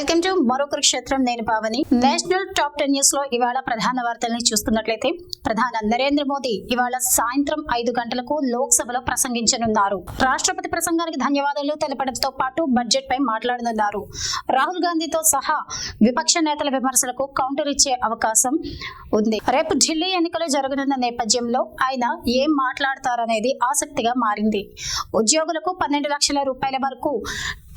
Welcome to మరో కురుక్షేత్రం. నేను Pavani. National top 10 news లో ఇవాళ ప్రధాన వార్తల్ని చూసుకున్నట్లయితే ప్రధాని నరేంద్ర మోదీ ఇవాళ సాయంత్రం 5 గంటలకు లోక్సభలో ప్రసంగించనున్నారు. రాష్ట్రపతి ప్రసంగానికి ధన్యవాదాలు తెలపడంతో పాటు బడ్జెట్ పై మాట్లాడనున్నారు. రాహుల్ గాంధీతో సహా విపక్ష నేతల విమర్శలకు కౌంటర్ ఇచ్చే అవకాశం ఉంది. రేపు ఢిల్లీ ఎన్నికలు జరగనున్న నేపథ్యంలో ఆయన ఏం మాట్లాడతారనేది ఆసక్తిగా మారింది. ఉద్యోగులకు 12 లక్షల రూపాయల వరకు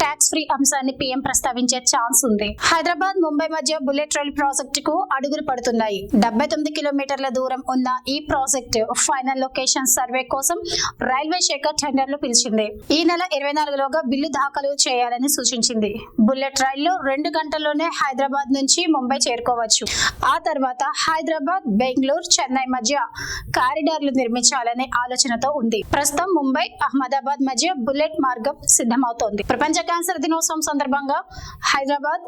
ట్యాక్స్ ఫ్రీ అంశాన్ని పీఎం ప్రస్తావించే ఛాన్స్ ఉంది. హైదరాబాద్ ముంబై మధ్య బుల్లెట్ రైల్ ప్రాజెక్టుకు అడుగులు పడుతున్నాయి. 79 కిలోమీటర్ల దూరం ఉన్న ఈ ప్రాజెక్టు ఫైనల్ లొకేషన్ సర్వే కోసం రైల్వే శాఖ టెండర్లు పిలిచింది. ఈ నెల 24లోగా బిల్లు దాఖలు చేయాలని సూచించింది. బుల్లెట్ రైల్లో 2 గంటల్లోనే హైదరాబాద్ నుంచి ముంబై చేరుకోవచ్చు. ఆ తర్వాత హైదరాబాద్, బెంగళూరు, చెన్నై మధ్య కారిడార్లు నిర్మించాలనే ఆలోచనతో ఉంది. ప్రస్తుతం ముంబై, అహ్మదాబాద్ మధ్య బుల్లెట్ మార్గం సిద్ధమవుతోంది. ప్రపంచ క్యాన్సర్ దినోత్సవం సందర్భంగా హైదరాబాద్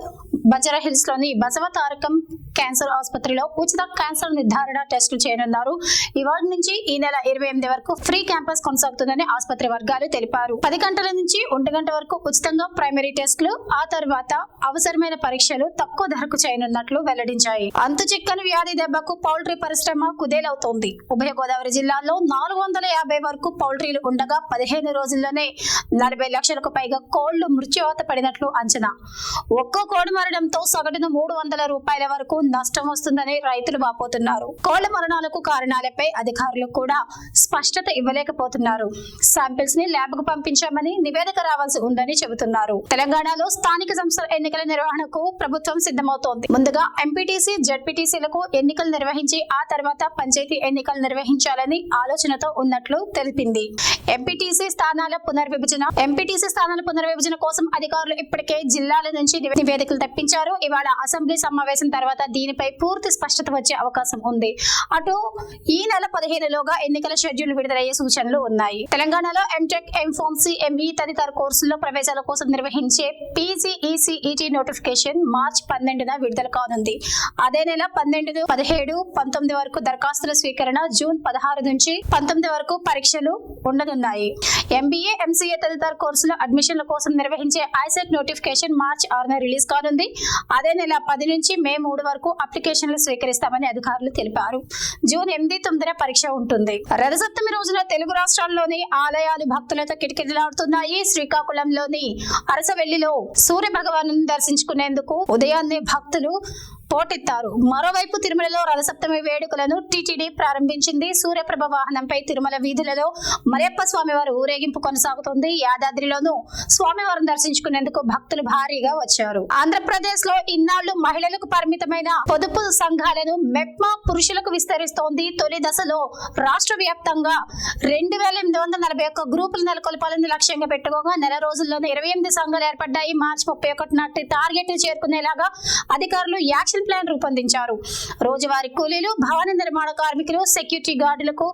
బంజారా హిల్స్ లోని బసవ తారకం క్యాన్సర్ ఆసుపత్రిలో ఉచిత క్యాన్సర్ నిర్ధారణ టెస్టులు చేయనున్నారు. ఇవాళ నుంచి ఈ నెల 28 వరకు ఫ్రీ క్యాంపస్ కొనసాగుతుందని ఆసుపత్రి వర్గాలు తెలిపారు. 10 గంటల నుంచి 1 గంట వరకు ఉచితంగా ప్రైమరీ టెస్టులు, ఆ తర్వాత అవసరమైన పరీక్షలు తక్కువ ధరకు చేయనున్నట్లు వెల్లడించాయి. అంతు చిక్కని వ్యాధి దెబ్బకు పౌల్ట్రీ పరిశ్రమ కుదేలవుతోంది. ఉభయ గోదావరి జిల్లాల్లో 450 వరకు పౌల్ట్రీలు ఉండగా 15 రోజుల్లోనే 40 లక్షలకు పైగా కోళ్లు మృత్యువాత పడినట్లు అంచనా. ఒక్కో కోడి మరణంతో సగటున 300 రూపాయల వరకు నష్టం వస్తుందని రైతులు వాపోతున్నారు. కోళ్ల మరణాలకు కారణాలపై అధికారులు కూడా స్పష్టత ఇవ్వలేకపోతున్నారు. శాంపిల్స్ ని ల్యాబ్ కు పంపించామని నివేదిక రావాల్సి ఉందని చెబుతున్నారు. తెలంగాణలో స్థానిక సంస్థల ఎన్నికల నిర్వహణకు ప్రభుత్వం సిద్ధమవుతోంది. ముందుగా ఎంపీటీసీ, జడ్పీటీసీలకు ఎన్నికలు నిర్వహించి ఆ తర్వాత పంచాయతీ ఎన్నికలు నిర్వహించాలని ఆలోచనతో ఉన్నట్లు తెలిపింది. ఎంపీటీసీ స్థానాల పునర్విభజన కోసం అధికారులు ఇప్పటికే జిల్లాల నుంచి నివేదికలు తెప్పించారు. ఇవాళ అసెంబ్లీ సమావేశం తర్వాత దీనిపై పూర్తి స్పష్టత వచ్చే అవకాశం ఉంది. అటు ఈ నెల 15లోగా ఎన్నికల షెడ్యూల్ విడుదలయ్యే సూచనలు ఉన్నాయి. తెలంగాణలో ఎంటెక్, ఎంఫార్మసీ, ఎంఈ తదితర కోర్సుల్లో ప్రవేశాల కోసం నిర్వహించే పీజీఈసీఈటీ నోటిఫికేషన్ మార్చి 12న విడుదల కానుంది. అదే నెల 12, 17, 19 వరకు దరఖాస్తుల స్వీకరణ, జూన్ 16 నుంచి 19 వరకు పరీక్షలు ఉండనున్నాయి. ఎంబీఏ, ఎంసీఏ తదితర కోర్సుల అడ్మిషన్ల కోసం నిర్వహించే ఐసెట్ నోటిఫికేషన్ మార్చి 6న రిలీజ్ కానుంది. అదే నెల 10 నుంచి మే 3 వరకు అప్లికేషన్లు స్వీకరిస్తామని అధికారులు తెలిపారు. జూన్ 8, 9న పరీక్ష ఉంటుంది. రథసప్తమి రోజున తెలుగు రాష్ట్రాల్లోని ఆలయాలు భక్తులతో కిటకిటలాడుతున్నాయి. శ్రీకాకుళంలోని అరసవెల్లిలో సూర్య భగవాను దర్శించుకునేందుకు ఉదయాన్నే భక్తులు పోటెత్తారు. మరోవైపు తిరుమలలో రథసప్తమి వేడుకలను టీటీడీ ప్రారంభించింది. సూర్యప్రభ వాహనంపై తిరుమల వీధులలో మరియప్ప స్వామివారి ఊరేగింపు కొనసాగుతుంది. యాదాద్రిలోనూ స్వామివారిని దర్శించుకునేందుకు భక్తులు భారీగా వచ్చారు. ఆంధ్రప్రదేశ్ లో ఇన్నాళ్లు మహిళలకు పరిమితమైన పొదుపు సంఘాలను మెప్మా పురుషులకు విస్తరిస్తోంది. తొలి దశలో రాష్ట్ర వ్యాప్తంగా 2841 గ్రూపులు నెలకొల్పాలని లక్ష్యంగా పెట్టుకోగా నెల రోజుల్లోనే 28 సంఘాలు ఏర్పడ్డాయి. మార్చి 31 నాటి టార్గెట్ ను చేరుకునేలాగా అధికారులు యాక్షన్ ప్లాన్ రూపొందించారు. రోజువారీ కూలీలు, భవన నిర్మాణ కార్మికులు, సెక్యూరిటీ గార్డులకు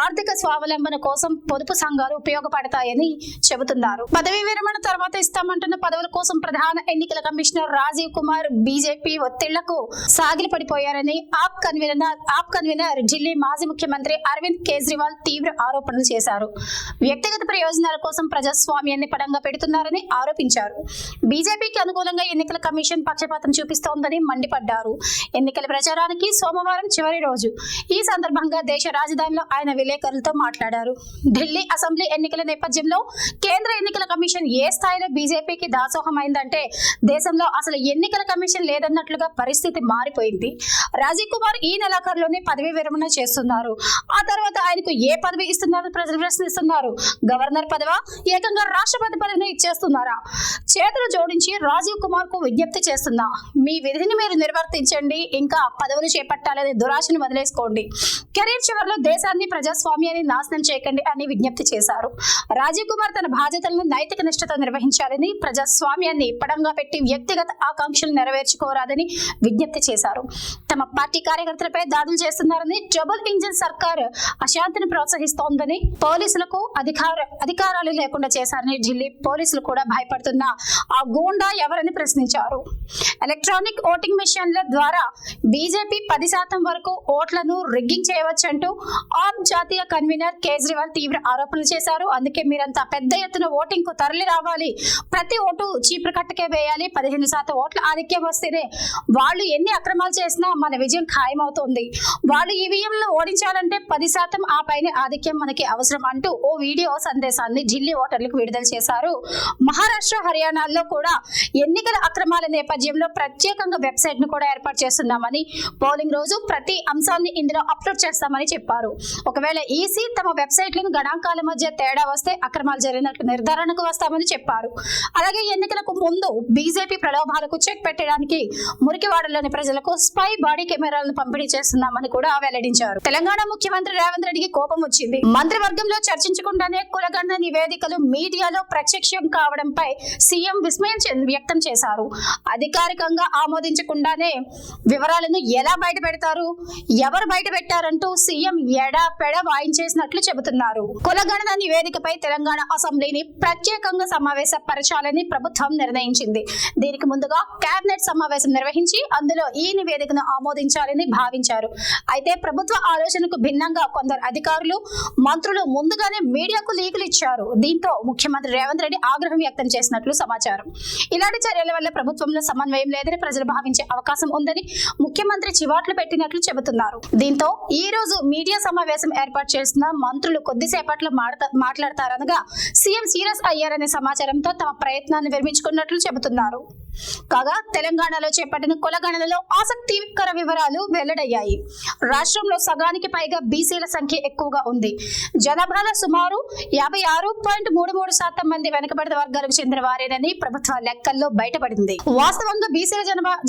ఆర్థిక స్వావలంబన కోసం పొదుపు సంఘాలు ఉపయోగపడతాయని చెబుతున్నారు. పదవీ విరమణ తర్వాత ఇస్తామంటున్న పదవుల కోసం ప్రధాన ఎన్నికల కమిషనర్ రాజీవ్ కుమార్ బీజేపీ ఒత్తిళ్లకు సాగిలపడిపోయారని ఆప్ కన్వీనర్ ఢిల్లీ మాజీ ముఖ్యమంత్రి అరవింద్ కేజ్రీవాల్ తీవ్ర ఆరోపణలు చేశారు. వ్యక్తిగత ప్రయోజనాల కోసం ప్రజాస్వామ్యాన్ని పడంగా పెడుతున్నారని ఆరోపించారు. బీజేపీకి అనుకూలంగా ఎన్నికల కమిషన్ పక్షపాతం చూపిస్తోందని మండిపడ్డారు. ఎన్నికల ప్రచారానికి సోమవారం చివరి రోజు. ఈ సందర్భంగా దేశ రాజధానిలో ఆయన విలేకరులతో మాట్లాడారు. ఢిల్లీ అసెంబ్లీ ఎన్నికల నేపథ్యంలో కేంద్ర ఎన్నికల కమిషన్ ఏ స్థాయిలో బీజేపీకి దాసోహమైందంటే దేశంలో అసలు ఎన్నికల కమిషన్ లేదన్నట్లుగా పరిస్థితి మారిపోయింది. రాజీవ్ కుమార్ ఈ నెలాఖరులోనే పదవీ విరమణ చేస్తున్నారు. ఆ తర్వాత ఆయనకు ఏ పదవి ఇస్తున్నారో ప్రజలు ప్రశ్నిస్తున్నారు. గవర్నర్ పదవా, ఏకంగా రాష్ట్రపతి పదవిని ఇచ్చేస్తున్నారా? చేతులు జోడించి రాజీవ్ కుమార్ కు విజ్ఞప్తి చేస్తున్నా, మీ విధిని మీరు నిర్వర్తించండి, ఇంకా పదవులు చేపట్టాలనే దురాశను వదిలేసుకోండి. కెరీర్ చివరిలో దేశాన్ని, ప్రజాస్వామ్యాన్ని నాశనం చేయకండి అని విజ్ఞప్తి చేశారు. రాజీవ్ కుమార్ తన బాధ్యతలను నైతిక నిష్ఠతో నిర్వహించాలని, ప్రజాస్వామ్యాన్ని పడంగా పెట్టి వ్యక్తిగత ఆకాంక్షలు నెరవేర్చుకోరాదని విజ్ఞప్తి చేశారు. తమ పార్టీ కార్యకర్తలపై దాడులు చేస్తున్నారని, డబుల్ ఇంజిన్ సర్కార్ అశాంతిని ప్రోత్సహిస్తోందని, పోలీసులకు అధికారాలు లేకుండా చేశారని, ఢిల్లీ పోలీసులు కూడా భయపడుతున్న ఆ గూండా ఎవరని ప్రశ్నించారు. ఎలక్ట్రానిక్ ఓటింగ్ మిషన్ కమిషన్ల ద్వారా బీజేపీ 10% వరకు ఓట్లను రిగ్గింగ్ చేయవచ్చంటూ ఆప్ జాతీయ కన్వీనర్ కేజ్రీవాల్ తీవ్ర ఆరోపణలు చేశారు. అందుకే మీరంతా పెద్ద ఎత్తున ఓటింగ్ కు తరలి రావాలి, ప్రతి ఓటు చీపురు కట్టకే వేయాలి, 15% ఓట్ల ఆధిక్యం వస్తేనే వాళ్ళు ఎన్ని అక్రమాలు చేసినా మన విజయం ఖాయమవుతోంది. వాళ్ళు ఈవీఎంలో ఓడించాలంటే 10% ఆ పైన ఆధిక్యం మనకి అవసరం అంటూ ఓ వీడియో సందేశాన్ని ఢిల్లీ ఓటర్లకు విడుదల చేశారు. మహారాష్ట్ర, హర్యానాల్లో కూడా ఎన్నికల అక్రమాల నేపథ్యంలో ప్రత్యేకంగా వెబ్సైట్ ను కూడా ఏర్పాటు చేస్తున్నామని, పోలింగ్ రోజు ప్రతి అంశాన్ని ఇందులో అప్లోడ్ చేస్తామని చెప్పారు. ఒకవేళ ఈసీ తమ వెబ్సైట్లను గణాంకాల మధ్య తేడా వస్తే అక్రమాలు జరిగినట్లు నిర్ధారణకు వస్తామని చెప్పారు. అలాగే ఎన్నికలకు ముందు బీజేపీ ప్రలోభాలకు చెక్ పెట్టడానికి మురికివాడలోని ప్రజలకు స్పై బాడీ కెమెరాలను పంపిణీ చేస్తున్నామని కూడా వెల్లడించారు. తెలంగాణ ముఖ్యమంత్రి రేవంత్ రెడ్డికి కోపం వచ్చింది. మంత్రివర్గంలో చర్చించకుండానే కులగణన నివేదికలు మీడియాలో ప్రత్యక్షం కావడంపై సీఎం విస్మయం వ్యక్తం చేశారు. అధికారికంగా ఆమోదించకుండానే వివరాలను ఎలా బయట పెడతారు, ఎవరు బయట పెట్టారంటూ సీఎం ఎడాపెడ వాయించేసినట్లు చెబుతున్నారు. కులగణన నివేదికపై తెలంగాణ అసెంబ్లీని ప్రత్యేకంగా సమావేశపరచాలని ప్రభుత్వం నిర్ణయించింది. దీనికి ముందుగా కేబినెట్ సమావేశం నిర్వహించి అందులో ఈ నివేదికను ఆమోదించాలని భావించారు. అయితే ప్రభుత్వ ఆలోచనకు భిన్నంగా కొందరు అధికారులు, మంత్రులు ముందుగానే మీడియాకు లీకులు ఇచ్చారు. దీంతో ముఖ్యమంత్రి రేవంత్ రెడ్డి ఆగ్రహం వ్యక్తం చేసినట్లు సమాచారం. ఇలాంటి చర్యల వల్ల ప్రభుత్వంలో సమన్వయం లేదని ప్రజలు భావించే అవకాశం ఉందని ముఖ్యమంత్రి చివాట్లు పెట్టినట్లు చెబుతున్నారు. దీంతో ఈ రోజు మీడియా సమావేశం ఏర్పాటు చేసిన మంత్రులు కొద్దిసేపట్లో మాట్లాడతారనగా సీఎం సీరియస్ అయ్యారనే సమాచారంతో తమ ప్రయత్నాన్ని విరమించుకున్నట్లు చెబుతున్నారు. కాగా తెలంగాణలో చేపట్టిన కులగణనలో ఆసక్తికర వివరాలు వెల్లడయ్యాయి. రాష్ట్రంలో సగానికి పైగా బీసీల సంఖ్య ఎక్కువగా ఉంది. జనాభాలో సుమారు 56.33% మంది వెనుకబడిన వర్గాలకు చెందిన వారేనని ప్రభుత్వ లెక్కల్లో బయటపడింది. వాస్తవంగా బీసీల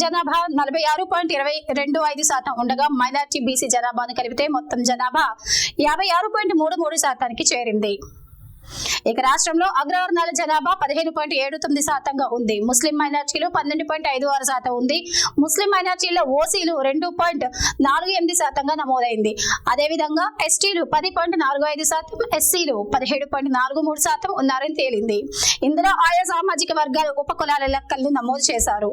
జనాభా 46.25% ఉండగా మైనార్టీ బీసీ జనాభాను కలిపితే మొత్తం జనాభా 56.33%కి చేరింది. ఇక రాష్ట్రంలో అగ్రవర్ణాల జనాభా 15.79% ఉంది. ముస్లిం మైనార్టీలు 12.56% ఉంది. ముస్లిం మైనార్టీల్లో ఓసీలు 2.48% నమోదైంది. అదేవిధంగా ఎస్టీలు 10.45%, ఎస్సీలు 17.43% ఉన్నారని తేలింది. ఇందులో ఆయా సామాజిక వర్గాల ఉపకులాల లెక్కలను నమోదు చేశారు.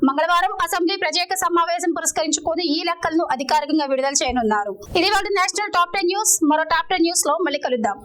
మంగళవారం అసెంబ్లీ ప్రత్యేక సమావేశం పురస్కరించుకొని ఈ లెక్కలను అధికారికంగా విడుదల చేయనున్నారు. ఇది వాళ్ళ నేషనల్ టాప్ 10 న్యూస్. మరో టాప్ 10 న్యూస్ లో మళ్ళీ కలుద్దాం.